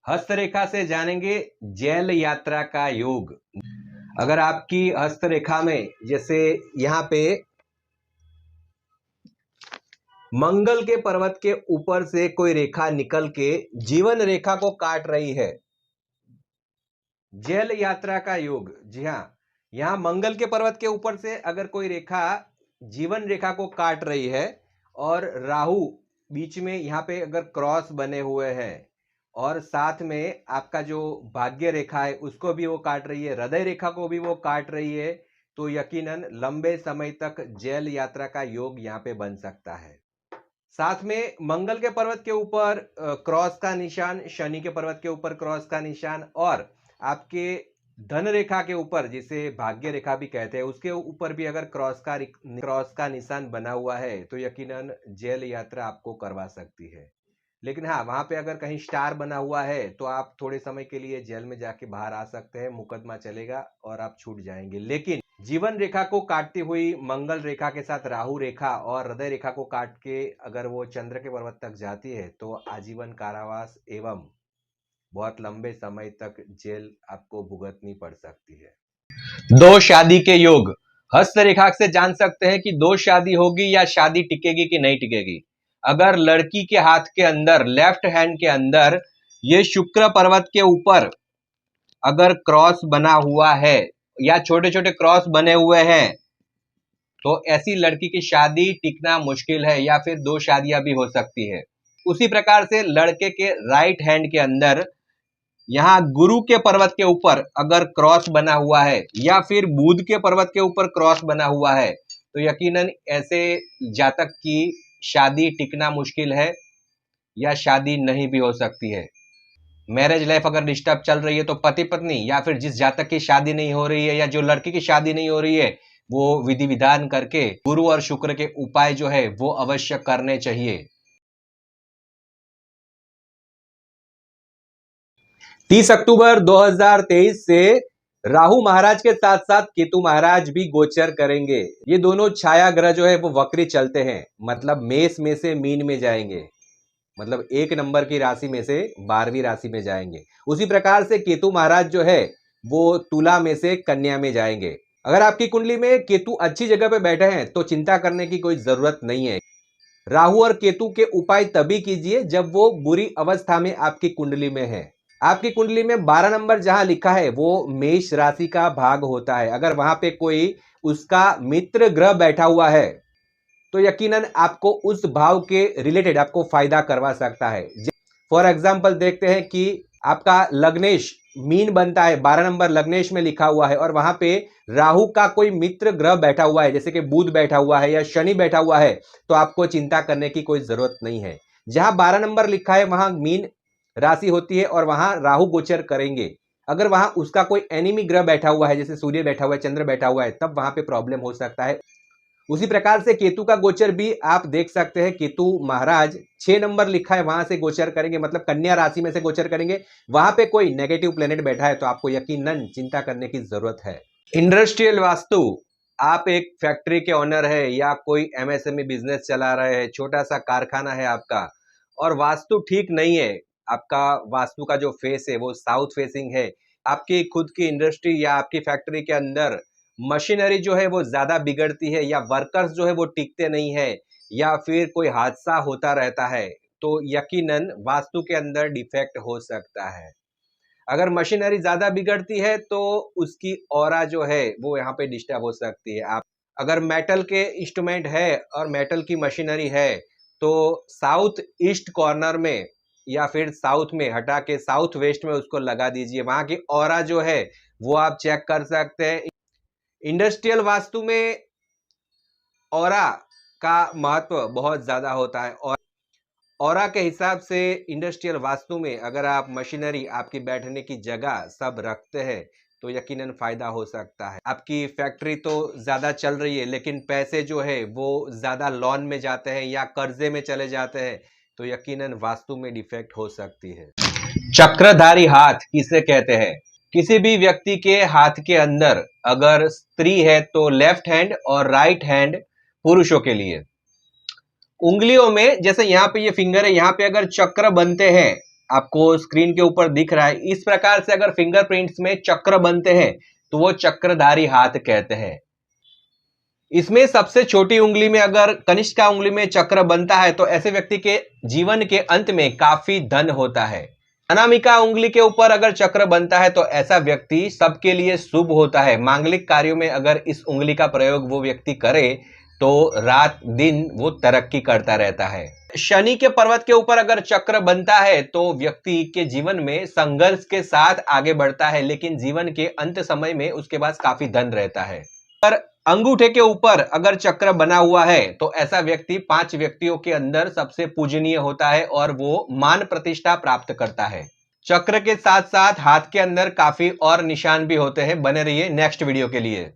हस्तरेखा से जानेंगे जेल यात्रा का योग। अगर आपकी हस्तरेखा में जैसे यहाँ पे मंगल के पर्वत के ऊपर से कोई रेखा निकल के जीवन रेखा को काट रही है, जेल यात्रा का योग। जी हां, यहां मंगल के पर्वत के ऊपर से अगर कोई रेखा जीवन रेखा को काट रही है और राहु बीच में यहां पे अगर क्रॉस बने हुए हैं और साथ में आपका जो भाग्य रेखा है उसको भी वो काट रही है, हृदय रेखा को भी वो काट रही है, तो यकीनन लंबे समय तक जेल यात्रा का योग यहां पे बन सकता है। साथ में मंगल के पर्वत के ऊपर क्रॉस का निशान, शनि के पर्वत के ऊपर क्रॉस का निशान और आपके धन रेखा के ऊपर जिसे भाग्य रेखा भी कहते हैं उसके ऊपर भी अगर क्रॉस का निशान बना हुआ है तो यकीनन जेल यात्रा आपको करवा सकती है। लेकिन हाँ, वहां पे अगर कहीं स्टार बना हुआ है तो आप थोड़े समय के लिए जेल में जाके बाहर आ सकते हैं, मुकदमा चलेगा और आप छूट जाएंगे। लेकिन जीवन रेखा को काटती हुई मंगल रेखा के साथ राहु रेखा और हृदय रेखा को काट के अगर वो चंद्र के पर्वत तक जाती है तो आजीवन कारावास एवं बहुत लंबे समय तक जेल आपको भुगतनी पड़ सकती है। दो शादी के योग। हस्तरेखा से जान सकते हैं कि दो शादी होगी या शादी टिकेगी कि नहीं टिकेगी। अगर लड़की के हाथ के अंदर, लेफ्ट हैंड के अंदर ये शुक्र पर्वत के ऊपर अगर क्रॉस बना हुआ है या छोटे छोटे क्रॉस बने हुए हैं तो ऐसी लड़की की शादी टिकना मुश्किल है या फिर दो शादियां भी हो सकती है। उसी प्रकार से लड़के के राइट हैंड के अंदर यहां गुरु के पर्वत के ऊपर अगर क्रॉस बना हुआ है या फिर बुध के पर्वत के ऊपर क्रॉस बना हुआ है तो यकीनन ऐसे जातक की शादी टिकना मुश्किल है या शादी नहीं भी हो सकती है। मैरिज लाइफ अगर डिस्टर्ब चल रही है तो पति पत्नी या फिर जिस जातक की शादी नहीं हो रही है या जो लड़की की शादी नहीं हो रही है वो विधि विधान करके गुरु और शुक्र के उपाय जो है वो अवश्य करने चाहिए। 30 अक्टूबर 2023 से राहु महाराज के साथ साथ केतु महाराज भी गोचर करेंगे। ये दोनों छाया ग्रह जो है वो वक्री चलते हैं, मतलब मेष में से मीन में जाएंगे, मतलब एक नंबर की राशि में से 12वीं राशि में जाएंगे। उसी प्रकार से केतु महाराज जो है वो तुला में से कन्या में जाएंगे। अगर आपकी कुंडली में केतु अच्छी जगह पे बैठे हैं तो चिंता करने की कोई जरूरत नहीं है। राहु और केतु के उपाय तभी कीजिए जब वो बुरी अवस्था में आपकी कुंडली में है। आपकी कुंडली में 12 नंबर जहां लिखा है वो मेष राशि का भाग होता है। अगर वहां पे कोई उसका मित्र ग्रह बैठा हुआ है तो यकीनन आपको उस भाव के रिलेटेड आपको फायदा करवा सकता है। फॉर एग्जाम्पल देखते हैं कि आपका लग्नेश मीन बनता है, 12 नंबर लग्नेश में लिखा हुआ है और वहां पे राहु का कोई मित्र ग्रह बैठा हुआ है जैसे कि बुध बैठा हुआ है या शनि बैठा हुआ है तो आपको चिंता करने की कोई जरूरत नहीं है। जहां 12 नंबर लिखा है वहां मीन राशि होती है और वहां राहु गोचर करेंगे। अगर वहां उसका कोई एनिमी ग्रह बैठा हुआ है जैसे सूर्य बैठा हुआ है, चंद्र बैठा हुआ है, तब वहां पे प्रॉब्लम हो सकता है। उसी प्रकार से केतु का गोचर भी आप देख सकते हैं। केतु महाराज 6 नंबर लिखा है वहां से गोचर करेंगे, मतलब कन्या राशि में से गोचर करेंगे। वहां पे कोई नेगेटिव प्लेनेट बैठा है तो आपको यकीनन चिंता करने की जरूरत है। इंडस्ट्रियल वास्तु, आप एक फैक्ट्री के ओनर है या कोई एमएसएमई बिजनेस चला रहे हैं, छोटा सा कारखाना है आपका और वास्तु ठीक नहीं है, आपका वास्तु का जो फेस है वो साउथ फेसिंग है, आपकी खुद की इंडस्ट्री या आपकी फैक्ट्री के अंदर मशीनरी जो है वो ज्यादा बिगड़ती है या वर्कर्स जो है वो टिकते नहीं है या फिर कोई हादसा होता रहता है तो यकीनन वास्तु के अंदर डिफेक्ट हो सकता है। अगर मशीनरी ज्यादा बिगड़ती है तो उसकी ऑरा जो है वो यहाँ पे डिस्टर्ब हो सकती है। आप अगर मेटल के इंस्ट्रूमेंट है और मेटल की मशीनरी है तो साउथ ईस्ट कॉर्नर में या फिर साउथ में हटा के साउथ वेस्ट में उसको लगा दीजिए, वहां की ऑरा जो है वो आप चेक कर सकते हैं। इंडस्ट्रियल वास्तु में ऑरा का महत्व बहुत ज्यादा होता है और ऑरा के हिसाब से इंडस्ट्रियल वास्तु में अगर आप मशीनरी, आपकी बैठने की जगह सब रखते हैं तो यकीनन फायदा हो सकता है। आपकी फैक्ट्री तो ज्यादा चल रही है लेकिन पैसे जो है वो ज्यादा लोन में जाते हैं या कर्जे में चले जाते हैं तो यकीनन वास्तु में डिफेक्ट हो सकती है। चक्रधारी हाथ किसे कहते हैं? किसी भी व्यक्ति के हाथ के अंदर अगर स्त्री है तो लेफ्ट हैंड और राइट हैंड पुरुषों के लिए उंगलियों में, जैसे यहाँ पे ये फिंगर है, यहाँ पे अगर चक्र बनते हैं आपको स्क्रीन के ऊपर दिख रहा है, इस प्रकार से अगर फिंगरप्रिंट्स में चक्र बनते हैं तो वो चक्रधारी हाथ कहते हैं। इसमें सबसे छोटी उंगली में अगर कनिष्ठा उंगली में चक्र बनता है तो ऐसे व्यक्ति के जीवन के अंत में काफी धन होता है। अनामिका उंगली के ऊपर अगर चक्र बनता है तो ऐसा व्यक्ति सबके लिए शुभ होता है। मांगलिक कार्यों में अगर इस उंगली का प्रयोग वो व्यक्ति करे तो रात दिन वो तरक्की करता रहता है। शनि के पर्वत के ऊपर अगर चक्र बनता है तो व्यक्ति के जीवन में संघर्ष के साथ आगे बढ़ता है, लेकिन जीवन के अंत समय में उसके पास काफी धन रहता है। पर अंगूठे के ऊपर अगर चक्र बना हुआ है तो ऐसा व्यक्ति 5 व्यक्तियों के अंदर सबसे पूजनीय होता है और वो मान प्रतिष्ठा प्राप्त करता है। चक्र के साथ साथ हाथ के अंदर काफी और निशान भी होते हैं। बने रहिए नेक्स्ट वीडियो के लिए।